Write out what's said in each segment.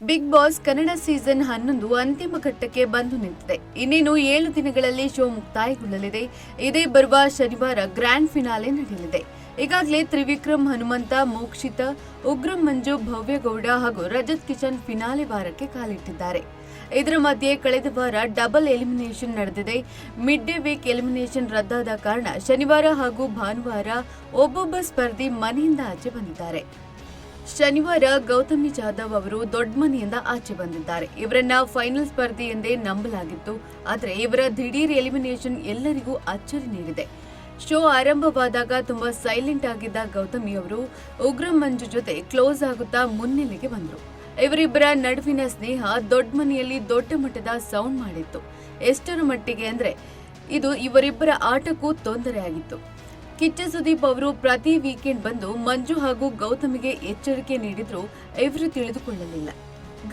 Big boss Kannada season 11 ಅಂತಿಮ ಘಟ್ಟಕ್ಕೆ ಬಂದು ನಿಂತಿದೆ. ಇನ್ನೇನು 7 ದಿನಗಳಲ್ಲಿ ಶೋ ಮುಕ್ತಾಯಗೊಳ್ಳಲಿದೆ. ಇದೇ ಬರುವ ಶನಿವಾರ ಗ್ರ್ಯಾಂಡ್ ಫಿನಾಲೆ ನಡೆಯಲಿದೆ. ಈಗಾಗಲೇ ತ್ರಿವಿಕ್ರಮ್, ಹನುಮಂತ, ಮೋಕ್ಷಿತ, ಉಗ್ರಂ ಮಂಜು, ಭವ್ಯಗೌಡ ಹಾಗೂ ರಜತ್ ಕಿಶನ್ ಫಿನಾಲೆ ವಾರಕ್ಕೆ ಕಾಲಿಟ್ಟಿದ್ದಾರೆ. ಇದರ ಮಧ್ಯೆ ಕಳೆದ ವಾರ ಡಬಲ್ ಎಲಿಮಿನೇಷನ್ ನಡೆದಿದೆ. ಮಿಡ್ ಡೇ ವೀಕ್ ಎಲಿಮಿನೇಷನ್ ರದ್ದಾದ ಕಾರಣ ಶನಿವಾರ ಹಾಗೂ ಭಾನುವಾರ ಒಬ್ಬೊಬ್ಬ ಸ್ಪರ್ಧಿ ಮನೆಯಿಂದ ಆಚೆ ಬಂದಿದ್ದಾರೆ. ಶನಿವಾರ ಗೌತಮಿ ಜಾಧವ್ ಅವರು ದೊಡ್ಡ ಮನೆಯಿಂದ ಆಚೆ ಬಂದಿದ್ದಾರೆ. ಇವರನ್ನ ಫೈನಲ್ ಸ್ಪರ್ಧಿ ಎಂದೇ ನಂಬಲಾಗಿತ್ತು. ಆದರೆ ಇವರ ದಿಢೀರ್ ಎಲಿಮಿನೇಷನ್ ಎಲ್ಲರಿಗೂ ಅಚ್ಚರಿ ನೀಡಿದೆ. ಶೋ ಆರಂಭವಾದಾಗ ತುಂಬಾ ಸೈಲೆಂಟ್ ಆಗಿದ್ದ ಗೌತಮಿ ಅವರು ಉಗ್ರಂ ಮಂಜು ಜೊತೆ ಕ್ಲೋಸ್ ಆಗುತ್ತಾ ಮುನ್ನೆಲೆಗೆ ಬಂದರು. ಇವರಿಬ್ಬರ ನಡುವಿನ ಸ್ನೇಹ ದೊಡ್ಡ ಮನೆಯಲ್ಲಿ ದೊಡ್ಡ ಮಟ್ಟದ ಸೌಂಡ್ ಮಾಡಿತ್ತು. ಎಷ್ಟರ ಮಟ್ಟಿಗೆ ಅಂದ್ರೆ ಇದು ಇವರಿಬ್ಬರ ಆಟಕ್ಕೂ ತೊಂದರೆಯಾಗಿತ್ತು. ಕಿಚ್ಚ ಸುದೀಪ್ ಅವರು ಪ್ರತಿ ವೀಕೆಂಡ್ ಬಂದು ಮಂಜು ಹಾಗೂ ಗೌತಮಿಗೆ ಎಚ್ಚರಿಕೆ ನೀಡಿದ್ರು ಇವರು ತಿಳಿದುಕೊಳ್ಳಲಿಲ್ಲ.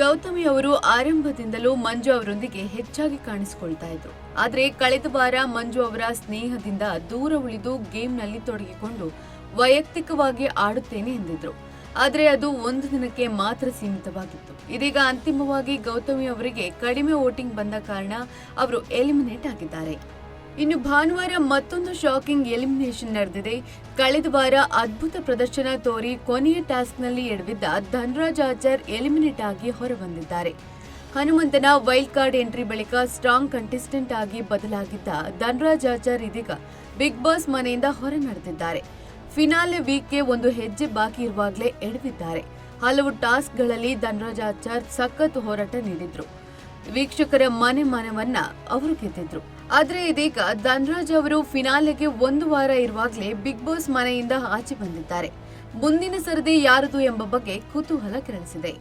ಗೌತಮಿ ಅವರು ಆರಂಭದಿಂದಲೂ ಮಂಜು ಅವರೊಂದಿಗೆ ಹೆಚ್ಚಾಗಿ ಕಾಣಿಸಿಕೊಳ್ತಾ ಇದ್ರು. ಆದ್ರೆ ಕಳೆದ ವಾರ ಮಂಜು ಅವರ ಸ್ನೇಹದಿಂದ ದೂರ ಉಳಿದು ಗೇಮ್ನಲ್ಲಿ ತೊಡಗಿಕೊಂಡು ವೈಯಕ್ತಿಕವಾಗಿ ಆಡುತ್ತೇನೆ ಎಂದಿದ್ರು. ಆದ್ರೆ ಅದು ಒಂದು ದಿನಕ್ಕೆ ಮಾತ್ರ ಸೀಮಿತವಾಗಿತ್ತು. ಇದೀಗ ಅಂತಿಮವಾಗಿ ಗೌತಮಿ ಅವರಿಗೆ ಕಡಿಮೆ ವೋಟಿಂಗ್ ಬಂದ ಕಾರಣ ಅವರು ಎಲಿಮಿನೇಟ್ ಆಗಿದ್ದಾರೆ. ಇನ್ನು ಭಾನುವಾರ ಮತ್ತೊಂದು ಶಾಕಿಂಗ್ ಎಲಿಮಿನೇಷನ್ ನಡೆದಿದೆ. ಕಳೆದ ವಾರ ಅದ್ಭುತ ಪ್ರದರ್ಶನ ತೋರಿ ಕೊನೆಯ ಟಾಸ್ಕ್ನಲ್ಲಿ ಎಡವಿದ್ದ ಧನ್ರಾಜ್ ಆಚಾರ್ ಎಲಿಮಿನೇಟ್ ಆಗಿ ಹೊರಬಂದಿದ್ದಾರೆ. ಹನುಮಂತನ ವೈಲ್ಡ್ ಕಾರ್ಡ್ ಎಂಟ್ರಿ ಬಳಿಕ ಸ್ಟ್ರಾಂಗ್ ಕಂಟೆಸ್ಟೆಂಟ್ ಆಗಿ ಬದಲಾಗಿದ್ದ ಧನ್ರಾಜ್ ಆಚಾರ್ ಇದೀಗ ಬಿಗ್ ಬಾಸ್ ಮನೆಯಿಂದ ಹೊರ ನಡೆದಿದ್ದಾರೆ. ಫಿನಾಲೆ ವೀಕ್ಗೆ ಒಂದು ಹೆಜ್ಜೆ ಬಾಕಿ ಇರುವಾಗಲೇ ಎಡವಿದ್ದಾರೆ. ಹಲವು ಟಾಸ್ಕ್ಗಳಲ್ಲಿ ಧನ್ರಾಜ್ ಆಚಾರ್ ಸಖತ್ ಹೋರಾಟ ನೀಡಿದ್ರು. ವೀಕ್ಷಕರ ಮನವನ್ನ ಅವರು ಗೆದ್ದಿದ್ರು. ಆದ್ರೆ ಇದೀಗ ಧನ್ರಾಜ್ ಅವರು ಫಿನಾಲೆಗೆ ಒಂದು ವಾರ ಇರುವಾಗಲೇ ಬಿಗ್ ಬಾಸ್ ಮನೆಯಿಂದ ಆಚೆ ಬಂದಿದ್ದಾರೆ. ಮುಂದಿನ ಸರದಿ ಯಾರದು ಎಂಬ ಬಗ್ಗೆ ಕುತೂಹಲ ಕೆರಳಿಸಿದೆ.